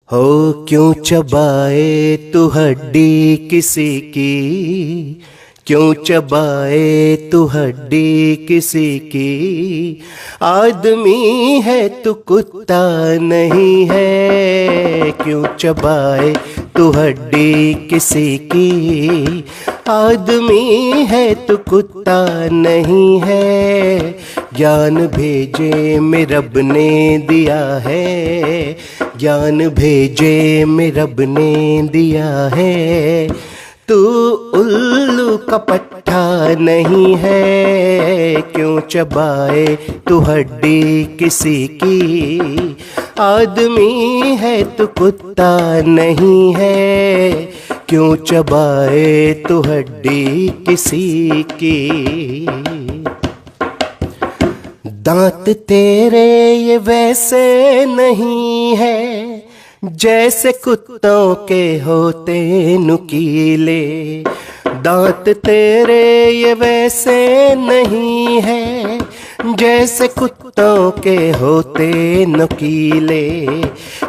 हो क्यों चबाए तू हड्डी किसी की, क्यों चबाए तू हड्डी किसी की। आदमी है तू कुत्ता नहीं है, क्यों चबाए तू हड्डी किसी की। आदमी है तू कुत्ता नहीं है, ज्ञान भेजे में रब ने दिया है, ज्ञान भेजे में रब ने दिया है। तू उल्लू का पट्टा नहीं है, क्यों चबाए तू हड्डी किसी की। आदमी है तू कुत्ता नहीं है, क्यों चबाए तू हड्डी किसी की। दांत तेरे ये वैसे नहीं है, जैसे कुत्तों के होते नुकीले। दांत तेरे ये वैसे नहीं है, जैसे कुत्तों के होते नुकीले।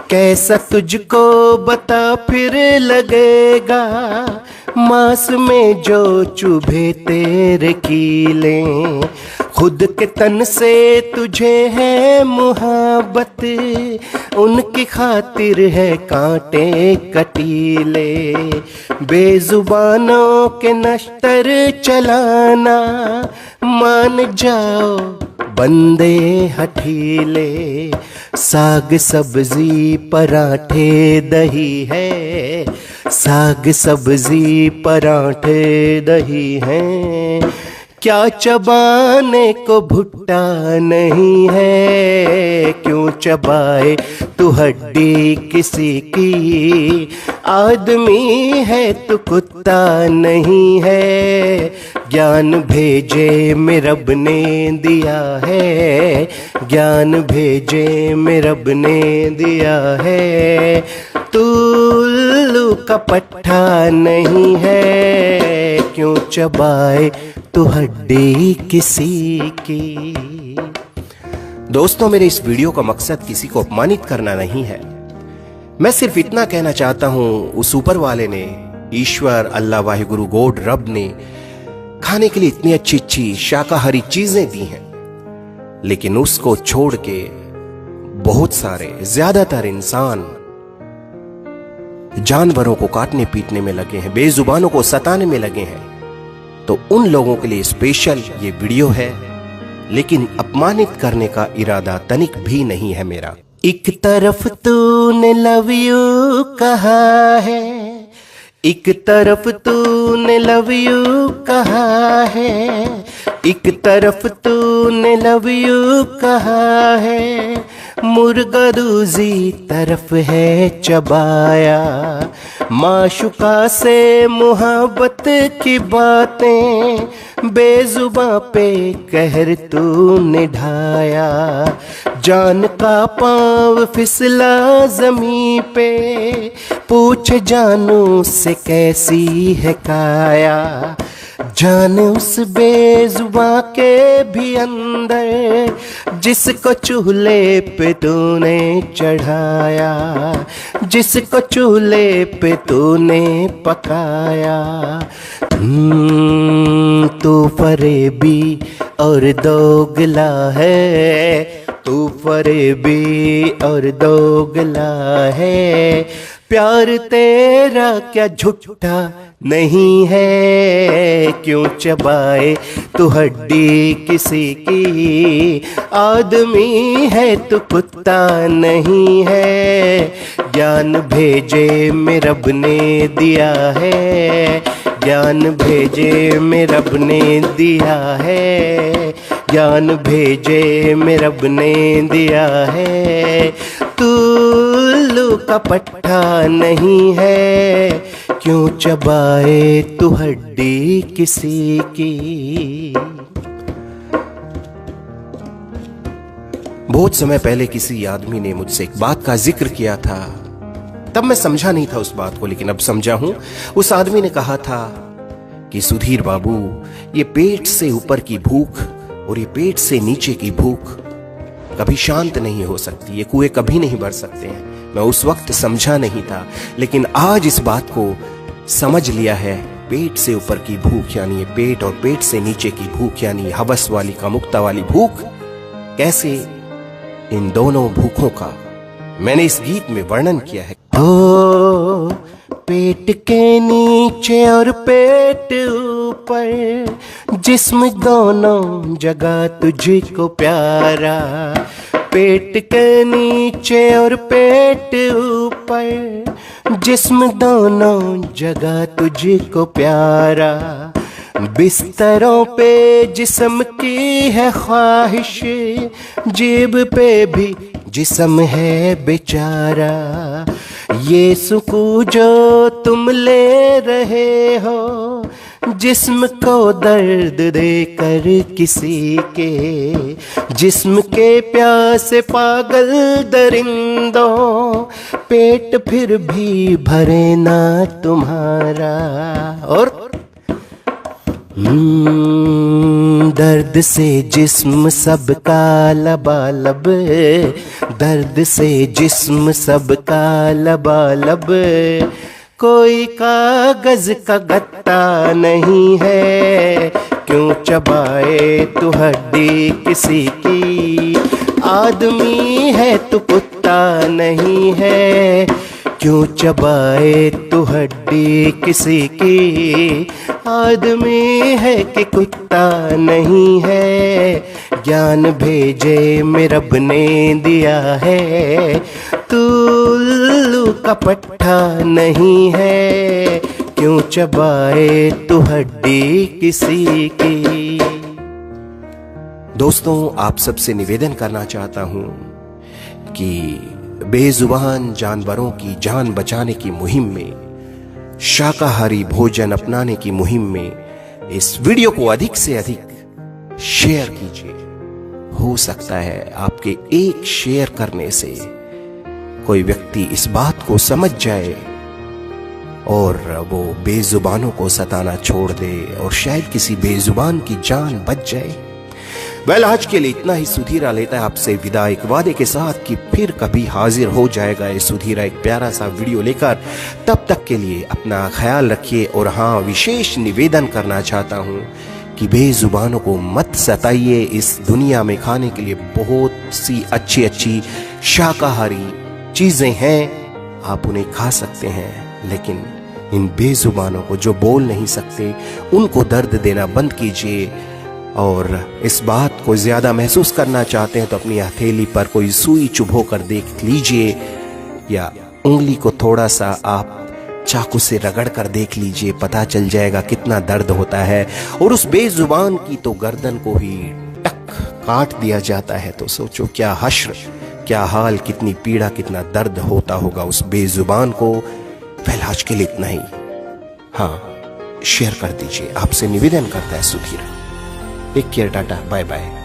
कैसा तुझको बता फिर लगेगा, मांस में जो चुभे तेरे कीले। खुद के तन से तुझे है मुहब्बत, उनकी खातिर है कांटे कटीले। बेजुबानों के नश्तर चलाना, मान जाओ बंदे हठीले। साग सब्जी पराठे दही है, साग सब्जी पराठे दही हैं। क्या चबाने को भुट्टा नहीं है, क्यों चबाए तू हड्डी किसी की। आदमी है तू कुत्ता नहीं है, ज्ञान भेजे में रब ने दिया है, ज्ञान भेजे में रब ने दिया है। तू उल्लू का पट्टा नहीं है, क्यों चबाए तू हड्डी किसी की। दोस्तों, मेरे इस वीडियो का मकसद किसी को अपमानित करना नहीं है। मैं सिर्फ इतना कहना चाहता हूं, उस ऊपर वाले ने, ईश्वर, अल्लाह, वाहिगुरु, गॉड, रब ने खाने के लिए इतनी अच्छी अच्छी शाकाहारी चीजें दी हैं, लेकिन उसको छोड़ के बहुत सारे, ज्यादातर इंसान जानवरों को काटने पीटने में लगे हैं, बेजुबानों को सताने में लगे हैं। तो उन लोगों के लिए स्पेशल ये वीडियो है, लेकिन अपमानित करने का इरादा तनिक भी नहीं है मेरा। एक तरफ तूने लव यू कहा है, एक तरफ तूने लव यू कहा है, एक तरफ तूने लव यू कहा है। मुर्गा दूसरी तरफ है चबाया, माशुका से मोहब्बत की बातें बेजुबां पे कहर तूने ढाया। जान का पाँव फिसला जमीन पे, पूछ जानू से कैसी है काया। जान उस बेजुबां के भी अंदर, जिसको चूल्हे पे तूने चढ़ाया, जिसको चूल्हे पे तूने पकाया। तू फरेबी और दोगला है, तू फरेबी और दोगला है। प्यार तेरा क्या झूठा नहीं है, क्यों चबाए तू हड्डी किसी की। आदमी है तू कुत्ता नहीं है, ज्ञान भेजे में रब ने दिया है, ज्ञान भेजे में रब ने दिया है, ज्ञान भेजे में रब ने दिया है। तू उल्लू का पट्टा नहीं है, क्यों चबाए तू हड्डी किसी की। बहुत समय पहले किसी आदमी ने मुझसे एक बात का जिक्र किया था, तब मैं समझा नहीं था उस बात को, लेकिन अब समझा हूं। उस आदमी ने कहा था कि सुधीर बाबू, ये पेट से ऊपर की भूख और ये पेट से नीचे की भूख कभी शांत नहीं हो सकती, ये कुएं कभी नहीं भर सकते हैं। मैं उस वक्त समझा नहीं था, लेकिन आज इस बात को समझ लिया है। पेट से ऊपर की भूख यानी ये पेट, और पेट से नीचे की भूख यानी हवस वाली कामुकता वाली भूख, कैसे इन दोनों भूखों का मैंने इस गीत में वर्णन किया है। ओ पेट के नीचे और पेट ऊपर, जिस्म दोनों जगह तुझको प्यारा। पेट के नीचे और पेट ऊपर, जिस्म दोनों जगह तुझको प्यारा। बिस्तरों पे जिस्म की है ख्वाहिश, जेब पे भी जिस्म है बेचारा। ये सुकून जो तुम ले रहे हो, जिस्म को दर्द देकर किसी के, जिस्म के प्यासे पागल दरिंदों, पेट फिर भी भरे ना तुम्हारा। और दर्द से जिस्म सबका लबालब, दर्द से जिस्म सबका लबालब। कोई कागज का गत्ता नहीं है, क्यों चबाए तू हड्डी किसी की। आदमी है तू कुत्ता नहीं है, क्यों चबाए तू हड्डी किसी की। आदमी है कि कुत्ता नहीं है, ज्ञान भेजे में रब ने दिया है। तू उल्लू का पट्टा नहीं है, क्यों चबाए तू हड्डी किसी की। दोस्तों, आप सबसे निवेदन करना चाहता हूं कि बेजुबान जानवरों की जान बचाने की मुहिम में, शाकाहारी भोजन अपनाने की मुहिम में इस वीडियो को अधिक से अधिक शेयर कीजिए। हो सकता है आपके एक शेयर करने से कोई व्यक्ति इस बात को समझ जाए और वो बेजुबानों को सताना छोड़ दे और शायद किसी बेजुबान की जान बच जाए। आज के लिए इतना ही। सुधीरा लेता है आपसे विदा, एक वादे के साथ कि फिर कभी हाजिर हो जाएगा ये सुधीरा एक प्यारा सा वीडियो लेकर। तब तक के लिए अपना ख्याल रखिए। और हाँ, विशेष निवेदन करना चाहता हूँ कि बेजुबानों को मत सताइए। इस दुनिया में खाने के लिए बहुत सी अच्छी अच्छी शाकाहारी चीजें हैं, आप उन्हें खा सकते हैं, लेकिन इन बेजुबानों को जो बोल नहीं सकते उनको दर्द देना बंद कीजिए। और इस बात को ज्यादा महसूस करना चाहते हैं तो अपनी हथेली पर कोई सुई चुभो कर देख लीजिए, या उंगली को थोड़ा सा आप चाकू से रगड़ कर देख लीजिए, पता चल जाएगा कितना दर्द होता है। और उस बेजुबान की तो गर्दन को ही टक काट दिया जाता है, तो सोचो क्या हश्र, क्या हाल, कितनी पीड़ा, कितना दर्द होता होगा उस बेजुबान को। आज के लिए इतना ही। हाँ, शेयर कर दीजिए, आपसे निवेदन करता है Sudhira. Take care, tata, bye bye.